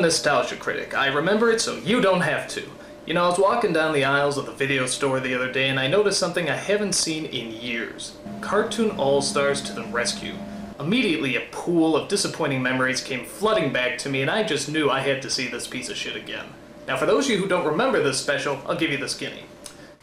nostalgia critic. I remember it so you don't have to. You know, I was walking down the aisles of the video store the other day and I noticed something I haven't seen in years. Cartoon All-Stars to the rescue. Immediately a pool of disappointing memories came flooding back to me and I just knew I had to see this piece of shit again. Now for those of you who don't remember this special, I'll give you the skinny.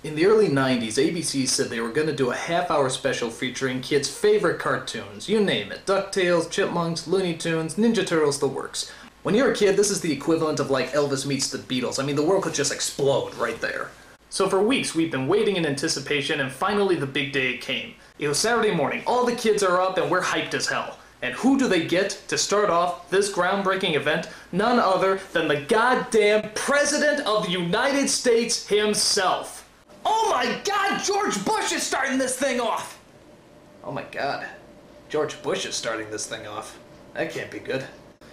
In the early 90s, ABC said they were going to do a half-hour special featuring kids' favorite cartoons. You name it. DuckTales, Chipmunks, Looney Tunes, Ninja Turtles, the works. When you're a kid, this is the equivalent of like Elvis meets the Beatles. I mean, the world could just explode right there. So for weeks, we've been waiting in anticipation, and finally the big day came. It was Saturday morning. All the kids are up, and we're hyped as hell. And who do they get to start off this groundbreaking event? None other than the goddamn President of the United States himself. Oh my God, George Bush is starting this thing off! Oh my God, George Bush is starting this thing off. That can't be good.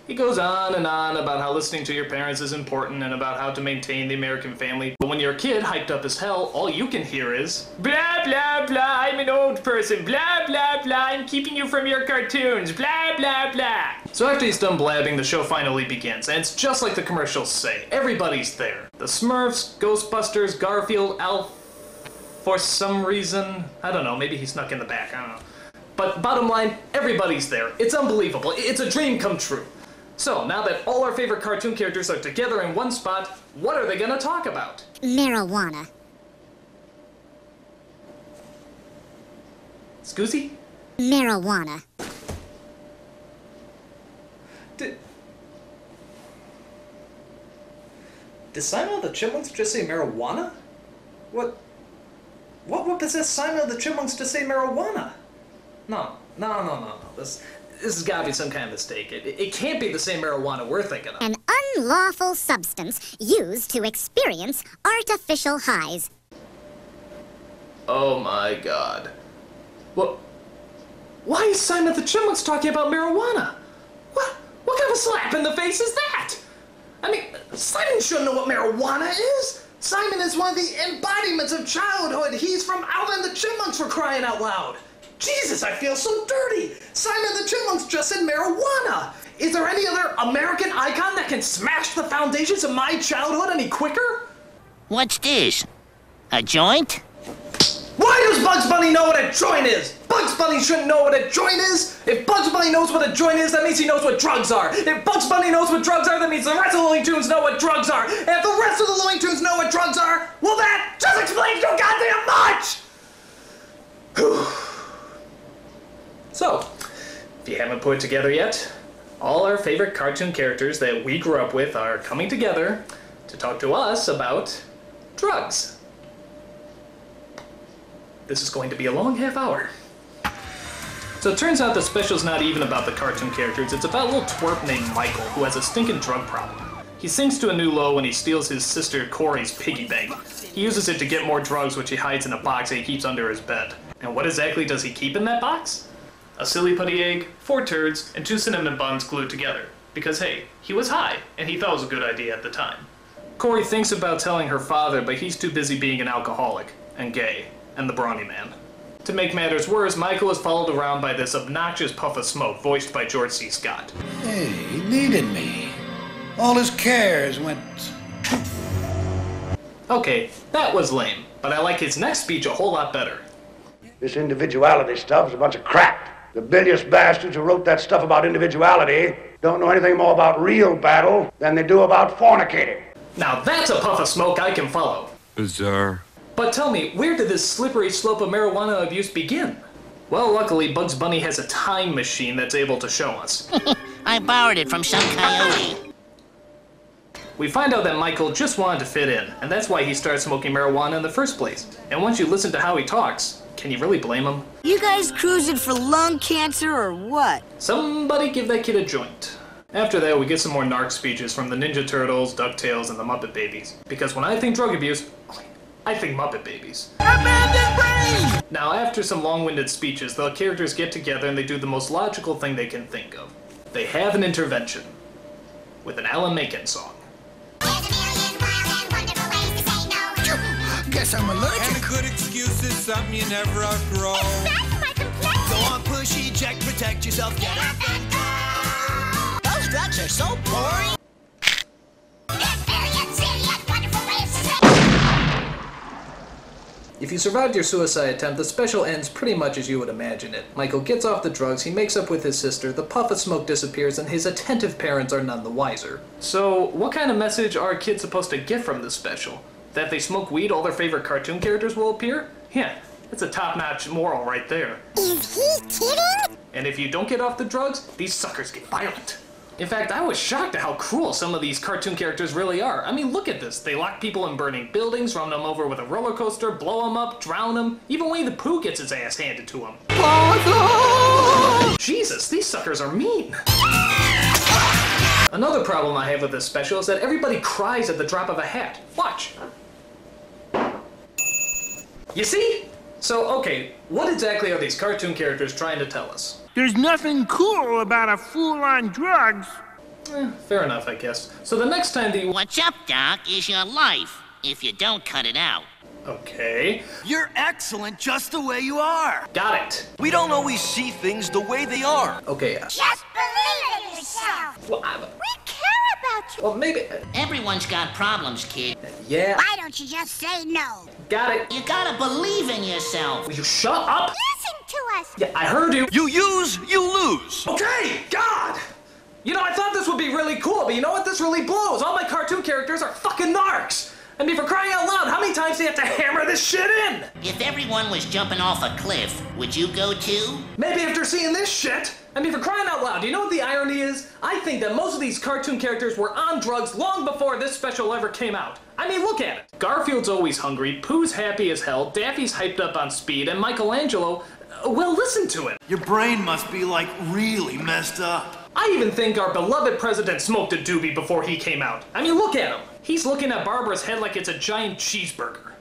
He goes on and on about how listening to your parents is important and about how to maintain the American family. But when you're a kid, hyped up as hell, all you can hear is blah blah blah, I'm an old person, blah blah blah, I'm keeping you from your cartoons, blah blah blah. So after he's done blabbing, the show finally begins, and it's just like the commercials say. Everybody's there. The Smurfs, Ghostbusters, Garfield, Alf. For some reason, I don't know, maybe he snuck in the back, I don't know. But bottom line, everybody's there. It's unbelievable. It's a dream come true. So, now that all our favorite cartoon characters are together in one spot, what are they gonna talk about? Marijuana. Scoozy? Marijuana. Did Simon of the Chipmunks just say marijuana? What possessed Simon of the Chipmunks to say marijuana? No. This has got to be some kind of mistake. It can't be the same marijuana we're thinking of. An unlawful substance used to experience artificial highs. Oh my God. Why is Simon of the Chipmunks talking about marijuana? What kind of a slap in the face is that? I mean, Simon shouldn't know what marijuana is. Simon is one of the embodiments of childhood. He's from Alvin the Chipmunks, for crying out loud. Jesus, I feel so dirty. Simon the Chipmunks just said marijuana. Is there any other American icon that can smash the foundations of my childhood any quicker? What's this? A joint? Why does Bugs Bunny know what a joint is? Bugs Bunny shouldn't know what a joint is. If Bugs Bunny knows what a joint is, that means he knows what drugs are. If Bugs Bunny knows what drugs are, that means the rest of the Looney Tunes know what drugs are. And if the rest of the Looney Tunes know what drugs are, well that just explains so goddamn much! So, if you haven't put it together yet, all our favorite cartoon characters that we grew up with are coming together to talk to us about drugs. This is going to be a long half hour. So it turns out the special's not even about the cartoon characters, it's about a little twerp named Michael who has a stinking drug problem. He sinks to a new low when he steals his sister Corey's piggy bank. He uses it to get more drugs, which he hides in a box that he keeps under his bed. And what exactly does he keep in that box? A silly putty egg, 4 turds, and 2 cinnamon buns glued together. Because hey, he was high, and he thought it was a good idea at the time. Corey thinks about telling her father, but he's too busy being an alcoholic, and gay, and the brawny man. To make matters worse, Michael is followed around by this obnoxious puff of smoke, voiced by George C. Scott. Hey, he needed me. All his cares went... Okay, that was lame, but I like his next speech a whole lot better. This individuality stuff is a bunch of crap. The bilious bastards who wrote that stuff about individuality don't know anything more about real battle than they do about fornicating. Now that's a puff of smoke I can follow. Bizarre. But tell me, where did this slippery slope of marijuana abuse begin? Well, luckily, Bugs Bunny has a time machine that's able to show us. I borrowed it from some coyote. We find out that Michael just wanted to fit in, and that's why he started smoking marijuana in the first place. And once you listen to how he talks, can you really blame him? You guys cruising for lung cancer or what? Somebody give that kid a joint. After that, we get some more narc speeches from the Ninja Turtles, DuckTales, and the Muppet Babies. Because when I think drug abuse, I think Muppet Babies. Now, after some long-winded speeches, the characters get together and they do the most logical thing they can think of. They have an intervention. With an Alan Menken song. Guess I'm allergic. And good excuse is something you never outgrow. That's my complexion! Go on, push, eject, protect yourself, get up and go! Those drugs are so boring. If you survived your suicide attempt, the special ends pretty much as you would imagine it. Michael gets off the drugs, he makes up with his sister, the puff of smoke disappears, and his attentive parents are none the wiser. So, what kind of message are kids supposed to get from this special? That if they smoke weed, all their favorite cartoon characters will appear? Yeah, that's a top-notch moral right there. Is he kidding? And if you don't get off the drugs, these suckers get violent. In fact, I was shocked at how cruel some of these cartoon characters really are. I mean, look at this. They lock people in burning buildings, run them over with a roller coaster, blow them up, drown them. Even Winnie the Pooh gets his ass handed to him. Jesus, these suckers are mean. Another problem I have with this special is that everybody cries at the drop of a hat. Watch. You see? So, okay, what exactly are these cartoon characters trying to tell us? There's nothing cool about a fool on drugs. Fair enough, I guess. So the next time the— What's up, Doc, is your life, if you don't cut it out. Okay. You're excellent just the way you are. Got it. We don't always see things the way they are. Okay. Just believe in yourself. Well, We care about you. well, maybe— Everyone's got problems, kid. yeah. Why don't you just say no? Got it. You gotta believe in yourself. Will you shut up? Listen to us. Yeah, I heard you. You use, you lose. Okay, God! You know, I thought this would be really cool, but you know what? This really blows. All my cartoon characters are fucking narcs. I mean, for crying out loud, how many times do you have to hammer this shit in? If everyone was jumping off a cliff, would you go too? Maybe after seeing this shit. I mean, for crying out loud, do you know what the irony is? I think that most of these cartoon characters were on drugs long before this special ever came out. I mean, look at it. Garfield's always hungry, Pooh's happy as hell, Daffy's hyped up on speed, and Michelangelo, well, listen to him. Your brain must be like really messed up. I even think our beloved president smoked a doobie before he came out. I mean, look at him. He's looking at Barbara's head like it's a giant cheeseburger.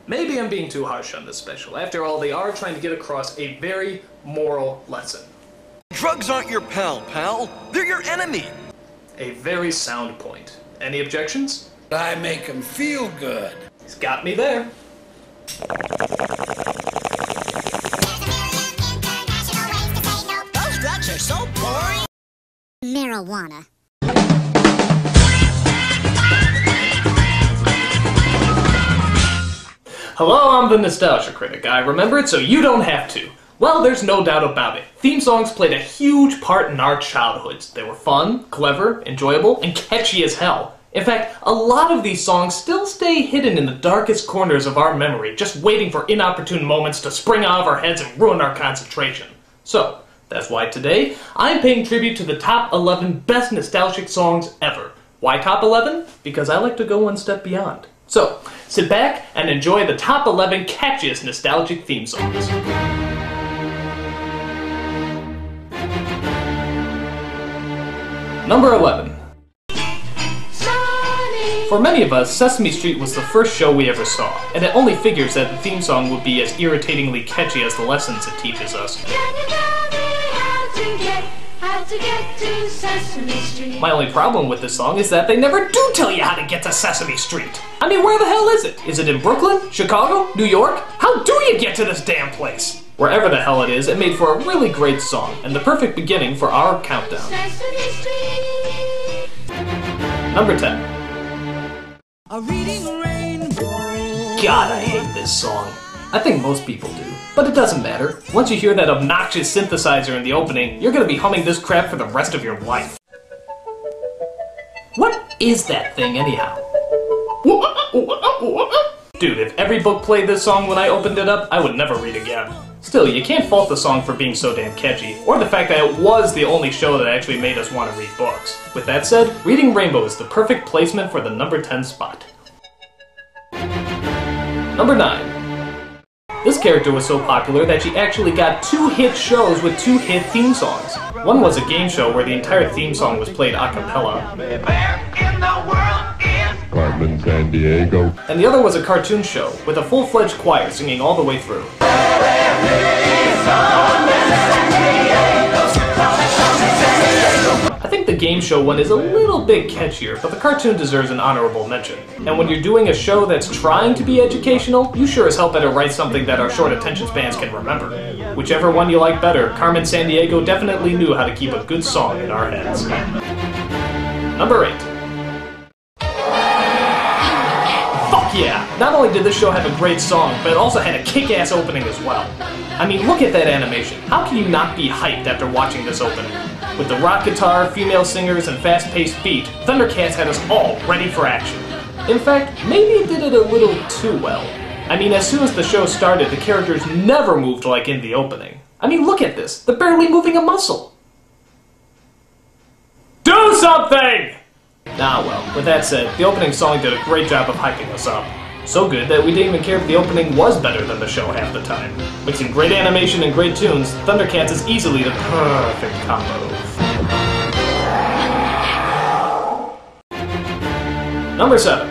Maybe I'm being too harsh on this special. After all, they are trying to get across a very moral lesson. Drugs aren't your pal. They're your enemy. A very sound point. Any objections? I make him feel good. He's got me there. Those drugs are so boring. Marijuana. Hello, I'm the Nostalgia Critic. I remember it so you don't have to. Well, there's no doubt about it. Theme songs played a huge part in our childhoods. They were fun, clever, enjoyable, and catchy as hell. In fact, a lot of these songs still stay hidden in the darkest corners of our memory, just waiting for inopportune moments to spring out of our heads and ruin our concentration. So, that's why today, I'm paying tribute to the top 11 best nostalgic songs ever. Why top 11? Because I like to go one step beyond. So, sit back and enjoy the top 11 catchiest nostalgic theme songs. Number 11. For many of us, Sesame Street was the first show we ever saw, and it only figures that the theme song would be as irritatingly catchy as the lessons it teaches us. My only problem with this song is that they never do tell you how to get to Sesame Street. I mean, where the hell is it? Is it in Brooklyn? Chicago? New York? How do you get to this damn place? Wherever the hell it is, it made for a really great song, and the perfect beginning for our countdown. Number 10. God, I hate this song. I think most people do, but it doesn't matter. Once you hear that obnoxious synthesizer in the opening, you're gonna be humming this crap for the rest of your life. What is that thing anyhow? Dude, if every book played this song when I opened it up, I would never read again. Still, you can't fault the song for being so damn catchy, or the fact that it was the only show that actually made us want to read books. With that said, Reading Rainbow is the perfect placement for the number 10 spot. Number 9. This character was so popular that she actually got 2 hit shows with 2 hit theme songs. One was a game show where the entire theme song was played a cappella. Carmen Sandiego. And the other was a cartoon show with a full-fledged choir singing all the way through. I think the game show one is a little bit catchier, but the cartoon deserves an honorable mention. And when you're doing a show that's trying to be educational, you sure as hell better write something that our short attention spans can remember. Whichever one you like better, Carmen Sandiego definitely knew how to keep a good song in our heads. Number 8. Fuck Fuck yeah! Not only did this show have a great song, but it also had a kick-ass opening as well. I mean, look at that animation. How can you not be hyped after watching this opening? With the rock guitar, female singers, and fast-paced beat, Thundercats had us all ready for action. In fact, maybe it did it a little too well. I mean, as soon as the show started, the characters never moved like in the opening. I mean, look at this. They're barely moving a muscle. Do something! Ah well, with that said, the opening song did a great job of hyping us up. So good that we didn't even care if the opening was better than the show half the time. Mixing great animation and great tunes, Thundercats is easily the perfect combo. Number 7.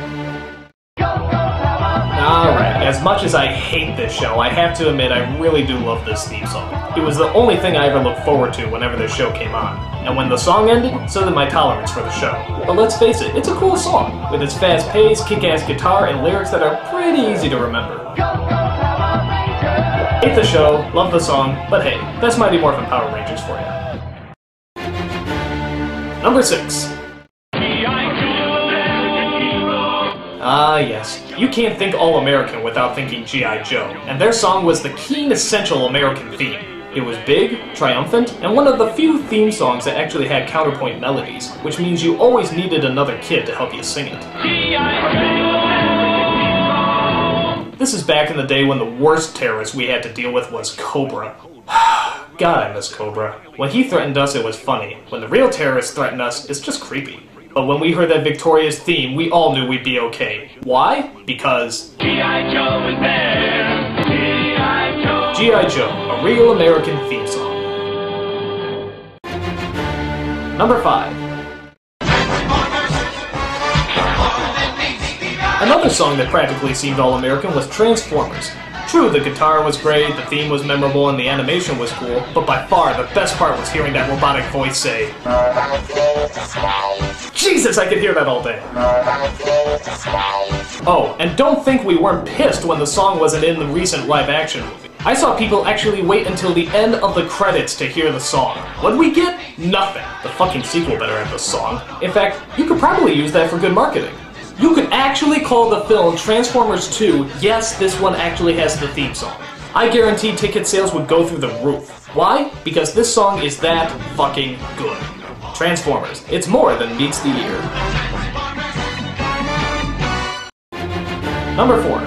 Alright, as much as I hate this show, I have to admit I really do love this theme song. It was the only thing I ever looked forward to whenever this show came on. And when the song ended, so did my tolerance for the show. But let's face it, it's a cool song, with its fast pace, kick-ass guitar, and lyrics that are pretty easy to remember. Hate the show, love the song, but hey, that's Mighty Morphin Power Rangers for you. Number 6. Ah yes, you can't think All-American without thinking G.I. Joe, and their song was the keen, essential American theme. It was big, triumphant, and one of the few theme songs that actually had counterpoint melodies, which means you always needed another kid to help you sing it. This is back in the day when the worst terrorist we had to deal with was Cobra. God, I miss Cobra. When he threatened us, it was funny. When the real terrorists threatened us, it's just creepy. But when we heard that victorious theme, we all knew we'd be okay. Why? Because G.I. Joe is there! G.I. Joe! G.I. Joe, a real American theme song. Number 5. Another song that practically seemed all-American was Transformers. True, the guitar was great, the theme was memorable, and the animation was cool, but by far the best part was hearing that robotic voice say, Jesus, I could hear that all day. Oh, and don't think we weren't pissed when the song wasn't in the recent live-action movie. I saw people actually wait until the end of the credits to hear the song. What'd we get? Nothing. The fucking sequel better have the song. In fact, you could probably use that for good marketing. You could actually call the film Transformers 2, yes, this one actually has the theme song. I guarantee ticket sales would go through the roof. Why? Because this song is that fucking good. Transformers, it's more than meets the ear. Number 4.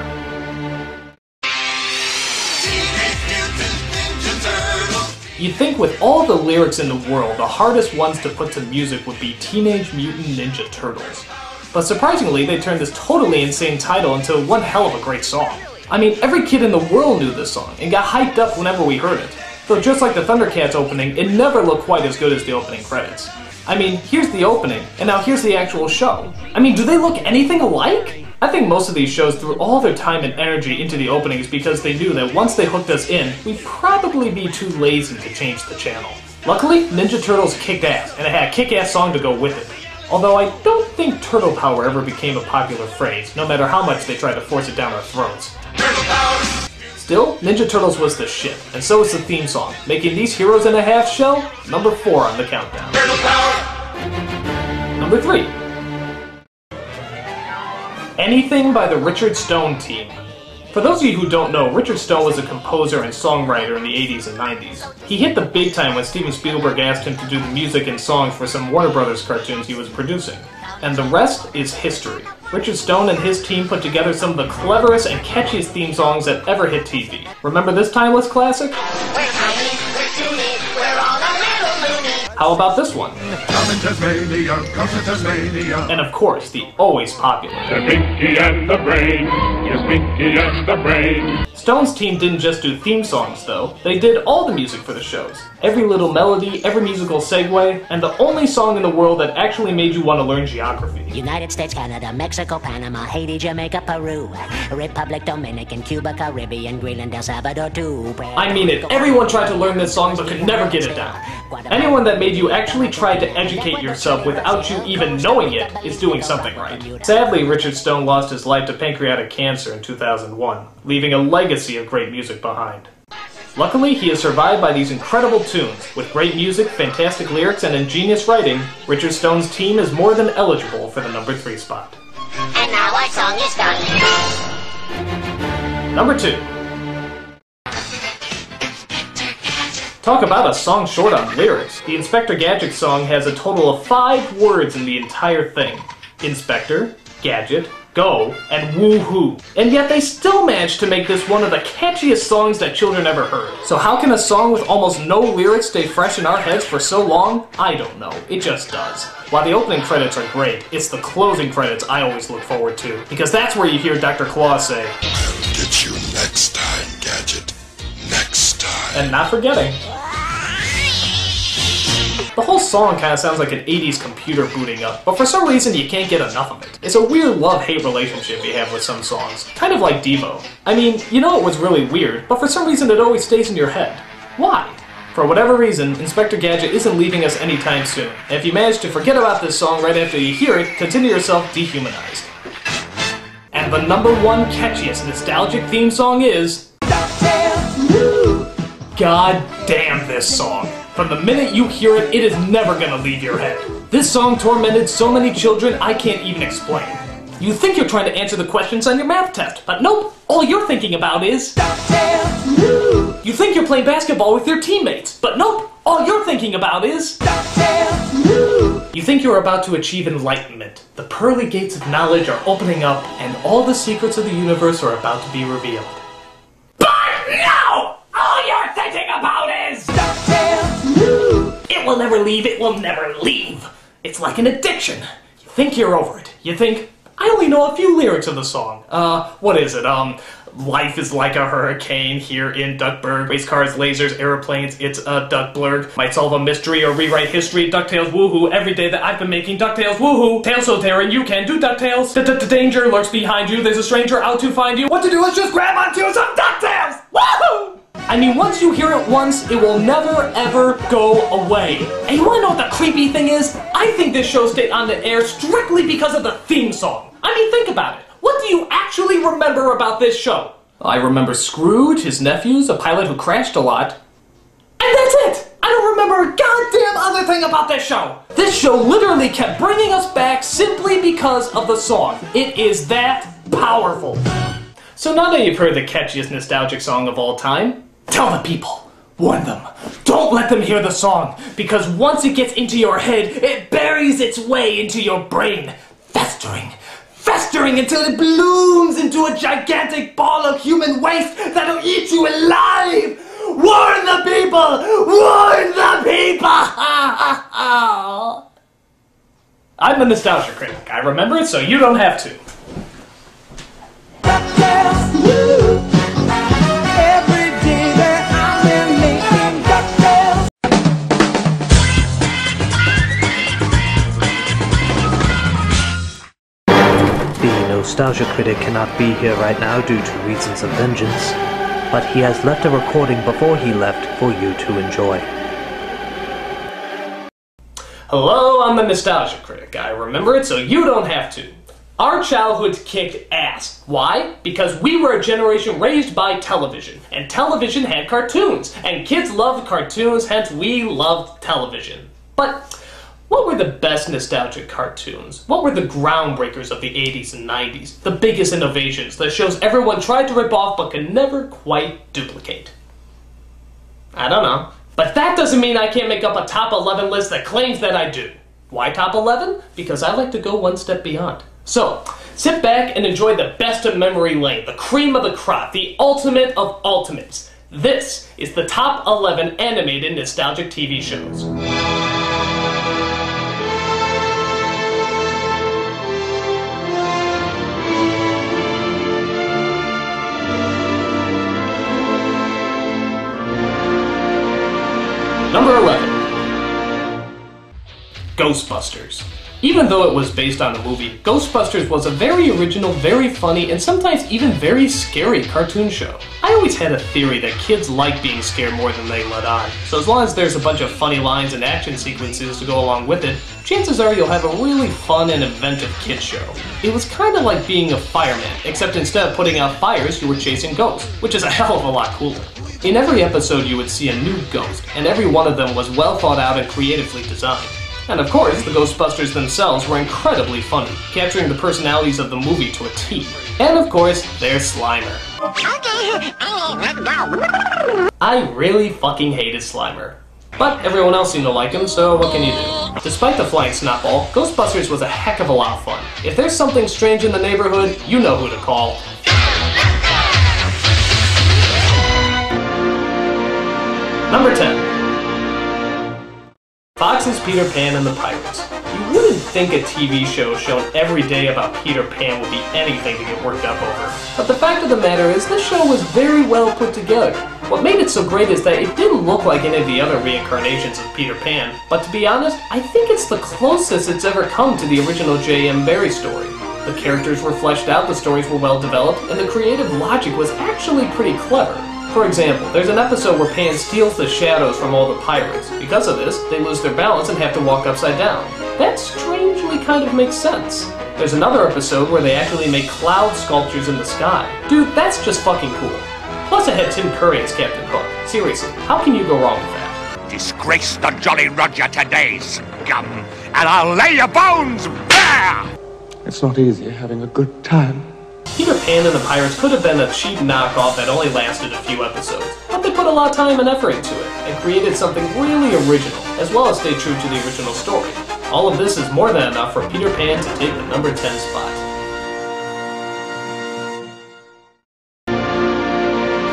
You'd think with all the lyrics in the world, the hardest ones to put to music would be Teenage Mutant Ninja Turtles. But surprisingly, they turned this totally insane title into one hell of a great song. I mean, every kid in the world knew this song, and got hyped up whenever we heard it. Though just like the Thundercats opening, it never looked quite as good as the opening credits. I mean, here's the opening, and now here's the actual show. I mean, do they look anything alike? I think most of these shows threw all their time and energy into the openings because they knew that once they hooked us in, we'd probably be too lazy to change the channel. Luckily, Ninja Turtles kicked ass, and it had a kick-ass song to go with it. Although I don't think turtle power ever became a popular phrase, no matter how much they tried to force it down our throats. Still, Ninja Turtles was the shit, and so is the theme song, making these heroes and a half show number 4 on the countdown. Number 3. Anything by the Richard Stone Team. For those of you who don't know, Richard Stone was a composer and songwriter in the 80s and 90s. He hit the big time when Steven Spielberg asked him to do the music and songs for some Warner Brothers cartoons he was producing. And the rest is history. Richard Stone and his team put together some of the cleverest and catchiest theme songs that ever hit TV. Remember this timeless classic? How about this one? Come to Tasmania, come to Tasmania. And of course, the always popular The Pinky and the Brain, yes, Pinky and the Brain. Stone's team didn't just do theme songs, though. They did all the music for the shows. Every little melody, every musical segue, and the only song in the world that actually made you want to learn geography. United States, Canada, Mexico, Panama, Haiti, Jamaica, Peru, Republic, Dominican, Cuba, Caribbean, Greenland, El Salvador, too. I mean it, everyone tried to learn this song but could never get it down. Anyone that made you actually try to educate yourself without you even knowing it is doing something right. Sadly, Richard Stone lost his life to pancreatic cancer in 2001, leaving a legacy of great music behind. Luckily, he is survived by these incredible tunes. With great music, fantastic lyrics, and ingenious writing, Richard Stone's team is more than eligible for the number 3 spot. And now our song is done. Number 2. Talk about a song short on lyrics. The Inspector Gadget song has a total of 5 words in the entire thing. Inspector, Gadget, Go, and Woohoo. And yet they still managed to make this one of the catchiest songs that children ever heard. So how can a song with almost no lyrics stay fresh in our heads for so long? I don't know. It just does. While the opening credits are great, it's the closing credits I always look forward to. Because that's where you hear Dr. Claus say, I'll get you next time, Gadget. Next time. And not forgetting. The whole song kind of sounds like an 80s computer booting up, but for some reason you can't get enough of it. It's a weird love-hate relationship you have with some songs, kind of like Devo. I mean, you know it was really weird, but for some reason it always stays in your head. Why? For whatever reason, Inspector Gadget isn't leaving us anytime soon, and if you manage to forget about this song right after you hear it, consider yourself dehumanized. And the number 1 catchiest nostalgic theme song is... God damn this song. From the minute you hear it, it is never gonna leave your head. This song tormented so many children I can't even explain. You think you're trying to answer the questions on your math test, but nope, all you're thinking about is... You think you're playing basketball with your teammates, but nope, all you're thinking about is... You think you're about to achieve enlightenment. The pearly gates of knowledge are opening up, and all the secrets of the universe are about to be revealed. But no! All you're thinking about is... It will never leave, it will never leave. It's like an addiction. You think you're over it. You think, I only know a few lyrics of the song. What is it? Life is like a hurricane here in Duckburg. Race cars, lasers, airplanes, it's a Duckblurg. Might solve a mystery or rewrite history. DuckTales woohoo. Every day that I've been making DuckTales woohoo. Tales so daring you can do DuckTales. Danger lurks behind you. There's a stranger out to find you. What to do is just grab onto some DuckTales! Woohoo! I mean, once you hear it once, it will never, ever go away. And you wanna know what the creepy thing is? I think this show stayed on the air strictly because of the theme song. I mean, think about it. What do you actually remember about this show? I remember Scrooge, his nephews, a pilot who crashed a lot. And that's it! I don't remember a goddamn other thing about this show. This show literally kept bringing us back simply because of the song. It is that powerful. So now that you've heard the catchiest nostalgic song of all time, tell the people, warn them, don't let them hear the song, because once it gets into your head, it buries its way into your brain, festering until it blooms into a gigantic ball of human waste that'll eat you alive! Warn the people! Warn the people! I'm the Nostalgia Critic. I remember it so you don't have to. The Nostalgia Critic cannot be here right now due to reasons of vengeance, but he has left a recording before he left for you to enjoy. Hello, I'm the Nostalgia Critic. I remember it so you don't have to. Our childhoods kicked ass. Why? Because we were a generation raised by television, and television had cartoons, and kids loved cartoons, hence we loved television. But what were the best nostalgic cartoons? What were the groundbreakers of the 80s and 90s? The biggest innovations, the shows everyone tried to rip off but could never quite duplicate? I don't know. But that doesn't mean I can't make up a top 11 list that claims that I do. Why top 11? Because I like to go one step beyond. So, sit back and enjoy the best of memory lane, the cream of the crop, the ultimate of ultimates. This is the top 11 animated nostalgic TV shows. Number 11. Ghostbusters. Even though it was based on a movie, Ghostbusters was a very original, very funny, and sometimes even very scary cartoon show. I always had a theory that kids like being scared more than they let on, so as long as there's a bunch of funny lines and action sequences to go along with it, chances are you'll have a really fun and inventive kids show. It was kind of like being a fireman, except instead of putting out fires, you were chasing ghosts, which is a hell of a lot cooler. In every episode you would see a new ghost, and every one of them was well thought out and creatively designed. And of course, the Ghostbusters themselves were incredibly funny, capturing the personalities of the movie to a T. And of course, there's Slimer. I really fucking hated Slimer. But everyone else seemed to like him, so what can you do? Despite the flying snotball, Ghostbusters was a heck of a lot of fun. If there's something strange in the neighborhood, you know who to call. Number 10. Fox's Peter Pan and the Pirates. You wouldn't think a TV show shown every day about Peter Pan would be anything to get worked up over. But the fact of the matter is, this show was very well put together. What made it so great is that it didn't look like any of the other reincarnations of Peter Pan, but to be honest, I think it's the closest it's ever come to the original J.M. Barrie story. The characters were fleshed out, the stories were well developed, and the creative logic was actually pretty clever. For example, there's an episode where Pan steals the shadows from all the pirates. Because of this, they lose their balance and have to walk upside down. That strangely kind of makes sense. There's another episode where they actually make cloud sculptures in the sky. Dude, that's just fucking cool. Plus it had Tim Curry as Captain Hook. Seriously, how can you go wrong with that? Disgrace the Jolly Roger today, scum, and I'll lay your bones bare! It's not easy having a good time. Peter Pan and the Pirates could have been a cheap knockoff that only lasted a few episodes, but they put a lot of time and effort into it, and created something really original, as well as stay true to the original story. All of this is more than enough for Peter Pan to take the number 10 spot.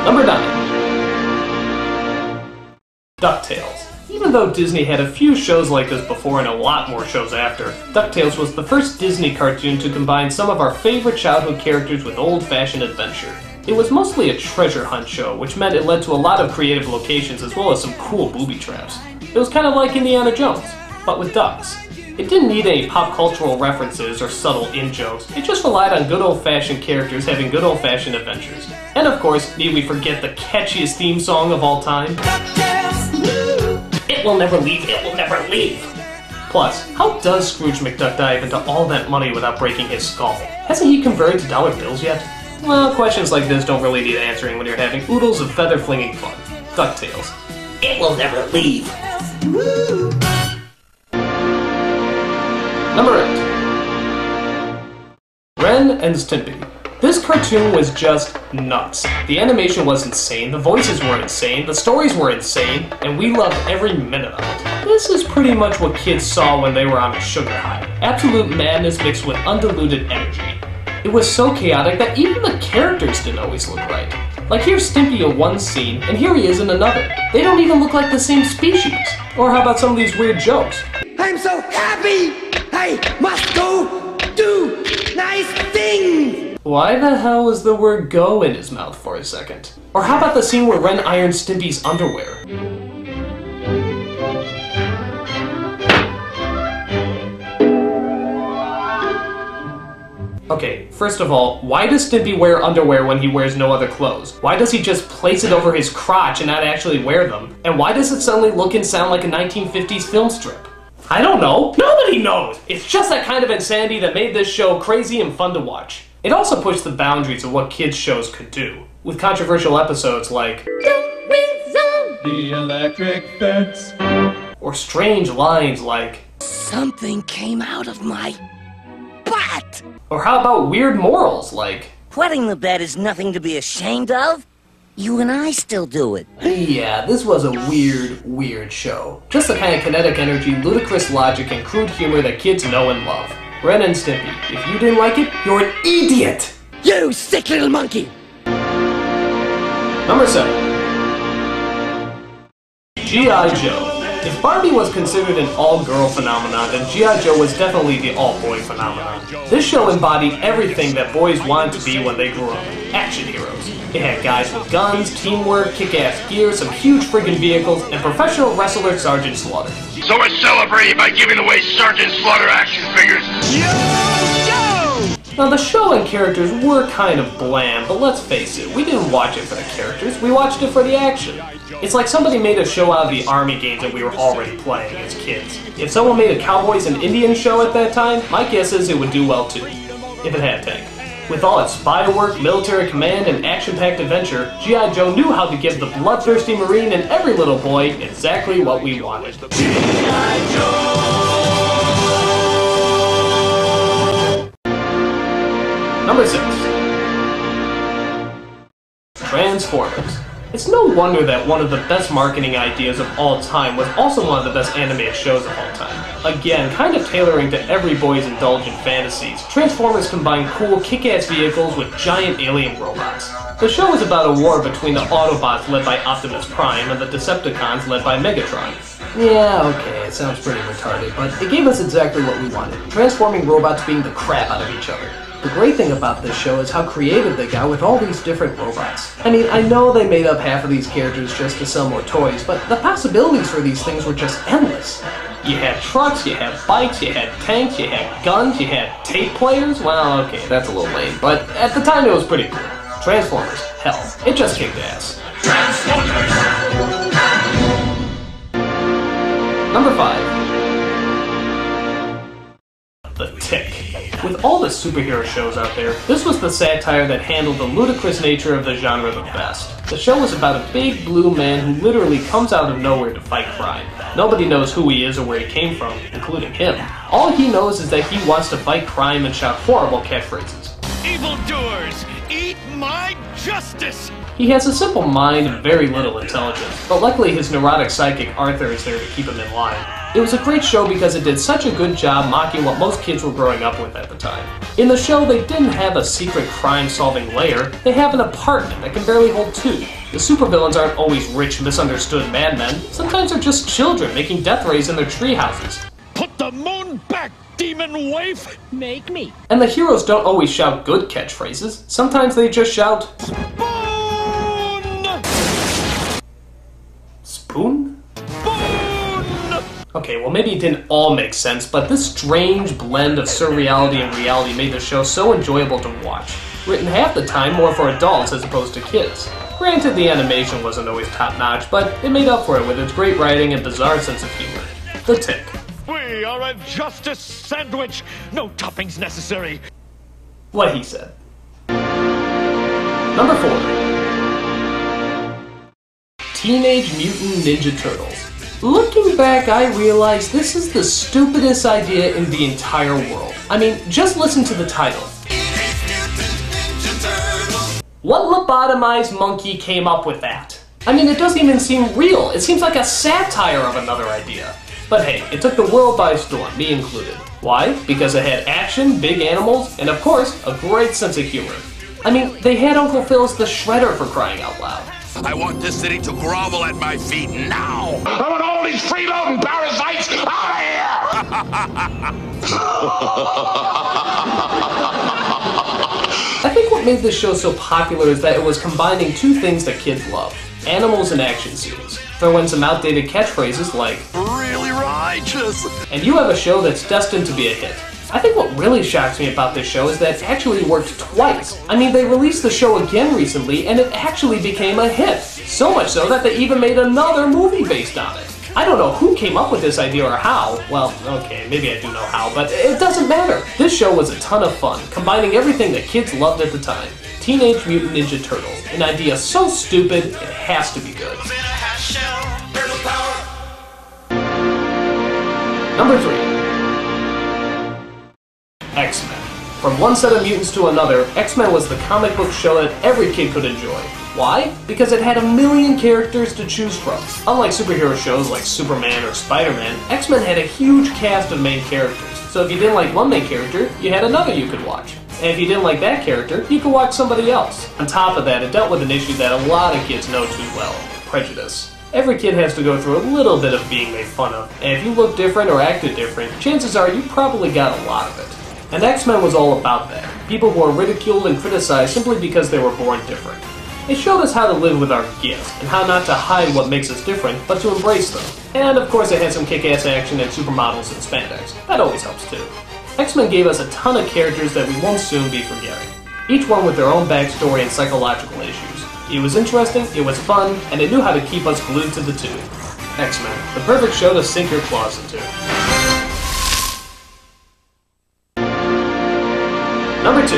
Number 9. DuckTales. Even though Disney had a few shows like this before and a lot more shows after, DuckTales was the first Disney cartoon to combine some of our favorite childhood characters with old-fashioned adventure. It was mostly a treasure hunt show, which meant it led to a lot of creative locations as well as some cool booby traps. It was kind of like Indiana Jones, but with ducks. It didn't need any pop cultural references or subtle in-jokes, it just relied on good old-fashioned characters having good old-fashioned adventures. And of course, need we forget the catchiest theme song of all time? It will never leave, it will never leave! Plus, how does Scrooge McDuck dive into all that money without breaking his skull? Hasn't he converted to dollar bills yet? Well, questions like this don't really need answering when you're having oodles of feather-flinging fun. DuckTales. It will never leave! Number 8. Ren and Stimpy. This cartoon was just nuts. The animation was insane, the voices were insane, the stories were insane, and we loved every minute of it. This is pretty much what kids saw when they were on a sugar high. Absolute madness mixed with undiluted energy. It was so chaotic that even the characters didn't always look right. Like here's Stimpy in one scene, and here he is in another. They don't even look like the same species. Or how about some of these weird jokes? I'm so happy! I must go do nice things! Why the hell was the word go in his mouth for a second? Or how about the scene where Ren irons Stimpy's underwear? Okay, first of all, why does Stimpy wear underwear when he wears no other clothes? Why does he just place it over his crotch and not actually wear them? And why does it suddenly look and sound like a 1950s film strip? I don't know. Nobody knows! It's just that kind of insanity that made this show crazy and fun to watch. It also pushed the boundaries of what kids' shows could do, with controversial episodes like The Electric Fence, or strange lines like Something came out of my butt! Or how about weird morals like Wetting the bed is nothing to be ashamed of. You and I still do it. Yeah, this was a weird show. Just the kind of kinetic energy, ludicrous logic, and crude humor that kids know and love. Ren and Stimpy. If you didn't like it, you're an idiot! You sick little monkey! Number 7. G.I. Joe. If Barbie was considered an all-girl phenomenon, then G.I. Joe was definitely the all-boy phenomenon. This show embodied everything that boys wanted to be when they grew up. Action heroes. It had guys with guns, teamwork, kick-ass gear, some huge friggin' vehicles, and professional wrestler Sergeant Slaughter. So we're celebrating by giving away Sergeant Slaughter action figures. Now the show and characters were kind of bland, but let's face it, we didn't watch it for the characters, we watched it for the action. It's like somebody made a show out of the Army games that we were already playing as kids. If someone made a Cowboys and Indians show at that time, my guess is it would do well too. If it had tank. With all its spy work, military command, and action-packed adventure, G.I. Joe knew how to give the bloodthirsty Marine and every little boy exactly what we wanted. G.I. Joe! Number 6. Transformers. It's no wonder that one of the best marketing ideas of all time was also one of the best animated shows of all time. Again, kind of tailoring to every boy's indulgent fantasies, Transformers combined cool, kick-ass vehicles with giant alien robots. The show was about a war between the Autobots led by Optimus Prime and the Decepticons led by Megatron. Yeah, okay, it sounds pretty retarded, but it gave us exactly what we wanted, transforming robots being the crap out of each other. The great thing about this show is how creative they got with all these different robots. I mean, I know they made up half of these characters just to sell more toys, but the possibilities for these things were just endless. You had trucks, you had bikes, you had tanks, you had guns, you had tape players. Well, okay, that's a little lame, but at the time it was pretty cool. Transformers, hell, it just kicked ass. Number 5. The Tick. With all the superhero shows out there, this was the satire that handled the ludicrous nature of the genre the best. The show was about a big blue man who literally comes out of nowhere to fight crime. Nobody knows who he is or where he came from, including him. All he knows is that he wants to fight crime and shout horrible catchphrases. Evildoers, eat my justice! He has a simple mind and very little intelligence, but luckily his neurotic psychic Arthur is there to keep him in line. It was a great show because it did such a good job mocking what most kids were growing up with at the time. In the show, they didn't have a secret crime-solving lair, they have an apartment that can barely hold 2. The supervillains aren't always rich, misunderstood madmen, sometimes they're just children making death rays in their tree houses. Put the moon back, demon waif! Make me. And the heroes don't always shout good catchphrases, sometimes they just shout... Spoon? Okay, well maybe it didn't all make sense, but this strange blend of surreality and reality made the show so enjoyable to watch. Written half the time more for adults as opposed to kids. Granted, the animation wasn't always top-notch, but it made up for it with its great writing and bizarre sense of humor. The Tick. We are a justice sandwich! No toppings necessary! What he said. Number 4. Teenage Mutant Ninja Turtles. Looking back, I realize this is the stupidest idea in the entire world. I mean, just listen to the title. What lobotomized monkey came up with that? I mean, it doesn't even seem real. It seems like a satire of another idea. But hey, it took the world by storm, me included. Why? Because it had action, big animals, and of course, a great sense of humor. I mean, they had Uncle Phil's the Shredder for crying out loud. I want this city to grovel at my feet now! I want all these freeloading parasites out of here! I think what made this show so popular is that it was combining two things that kids love. Animals and action scenes. Throw in some outdated catchphrases like, really righteous! And you have a show that's destined to be a hit. I think what really shocks me about this show is that it actually worked twice. I mean, they released the show again recently, and it actually became a hit. So much so that they even made another movie based on it. I don't know who came up with this idea or how. Well, okay, maybe I do know how, but it doesn't matter. This show was a ton of fun, combining everything that kids loved at the time. Teenage Mutant Ninja Turtles. An idea so stupid, it has to be good. Number 3. X-Men. From one set of mutants to another, X-Men was the comic book show that every kid could enjoy. Why? Because it had a million characters to choose from. Unlike superhero shows like Superman or Spider-Man, X-Men had a huge cast of main characters. So if you didn't like one main character, you had another you could watch. And if you didn't like that character, you could watch somebody else. On top of that, it dealt with an issue that a lot of kids know too well: prejudice. Every kid has to go through a little bit of being made fun of, and if you look different or acted different, chances are you probably got a lot of it. And X-Men was all about that. People who are ridiculed and criticized simply because they were born different. It showed us how to live with our gifts, and how not to hide what makes us different, but to embrace them. And of course it had some kick-ass action and supermodels and spandex. That always helps too. X-Men gave us a ton of characters that we won't soon be forgetting. Each one with their own backstory and psychological issues. It was interesting, it was fun, and it knew how to keep us glued to the tube. X-Men, the perfect show to sink your claws into. Number 2.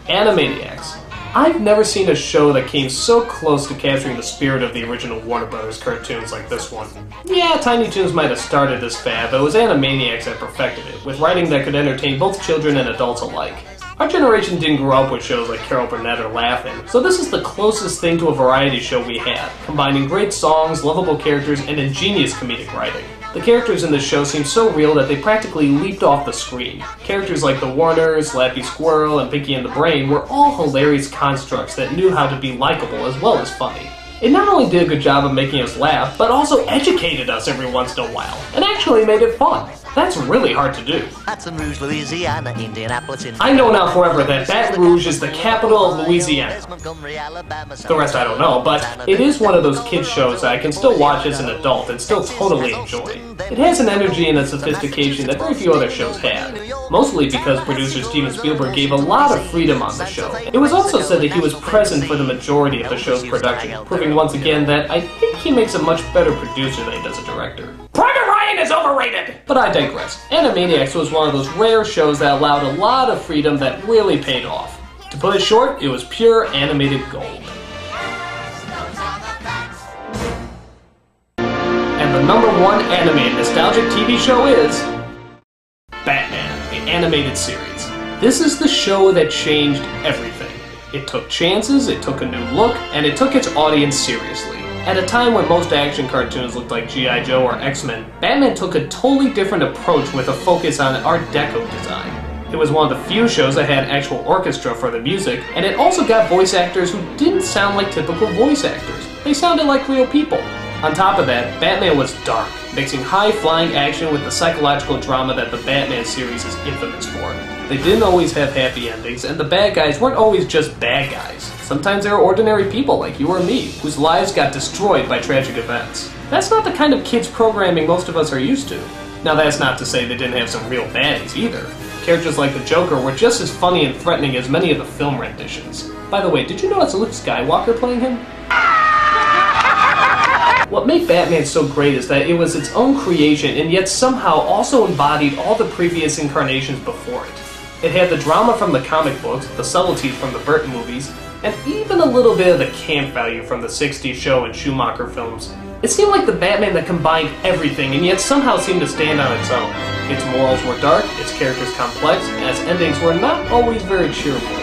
Animaniacs. I've never seen a show that came so close to capturing the spirit of the original Warner Brothers cartoons like this one. Yeah, Tiny Toons might have started this fad, but it was Animaniacs that perfected it, with writing that could entertain both children and adults alike. Our generation didn't grow up with shows like Carol Burnett or Laugh-In, so this is the closest thing to a variety show we had, combining great songs, lovable characters, and ingenious comedic writing. The characters in this show seem so real that they practically leaped off the screen. Characters like the Warners, Slappy Squirrel, and Pinky and the Brain were all hilarious constructs that knew how to be likable as well as funny. It not only did a good job of making us laugh, but also educated us every once in a while, and actually made it fun. That's really hard to do. Baton Rouge, Louisiana, Indianapolis, I know now forever that Baton Rouge is the capital of Louisiana. The rest I don't know, but it is one of those kids shows that I can still watch as an adult and still totally enjoy. It has an energy and a sophistication that very few other shows had, mostly because producer Steven Spielberg gave a lot of freedom on the show. It was also said that he was present for the majority of the show's production, proving once again that I think he makes a much better producer than he does a director. Private Ryan is overrated! But I digress. Animaniacs was one of those rare shows that allowed a lot of freedom that really paid off. To put it short, it was pure animated gold. And the #1 animated nostalgic TV show is Batman, the animated series. This is the show that changed everything. It took chances, it took a new look, and it took its audience seriously. At a time when most action cartoons looked like G.I. Joe or X-Men, Batman took a totally different approach with a focus on Art Deco design. It was one of the few shows that had actual orchestra for the music, and it also got voice actors who didn't sound like typical voice actors. They sounded like real people. On top of that, Batman was dark, mixing high-flying action with the psychological drama that the Batman series is infamous for. They didn't always have happy endings, and the bad guys weren't always just bad guys. Sometimes they were ordinary people like you or me, whose lives got destroyed by tragic events. That's not the kind of kids programming most of us are used to. Now that's not to say they didn't have some real baddies either. Characters like the Joker were just as funny and threatening as many of the film renditions. By the way, did you know it's Luke Skywalker playing him? What made Batman so great is that it was its own creation and yet somehow also embodied all the previous incarnations before it. It had the drama from the comic books, the subtleties from the Burton movies, and even a little bit of the camp value from the 60s show and Schumacher films. It seemed like the Batman that combined everything and yet somehow seemed to stand on its own. Its morals were dark, its characters complex, and its endings were not always very cheerful.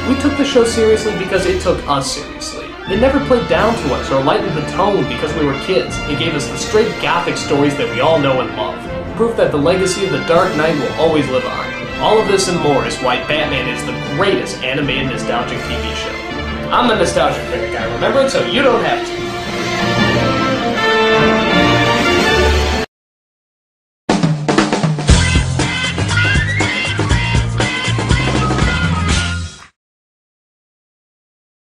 We took the show seriously because it took us seriously. It never played down to us or lightened the tone because we were kids. It gave us the straight gothic stories that we all know and love. Proof that the legacy of the Dark Knight will always live on. All of this and more is why Batman is the greatest animated nostalgic TV show. I'm a nostalgia critic, I remember it so you don't have to.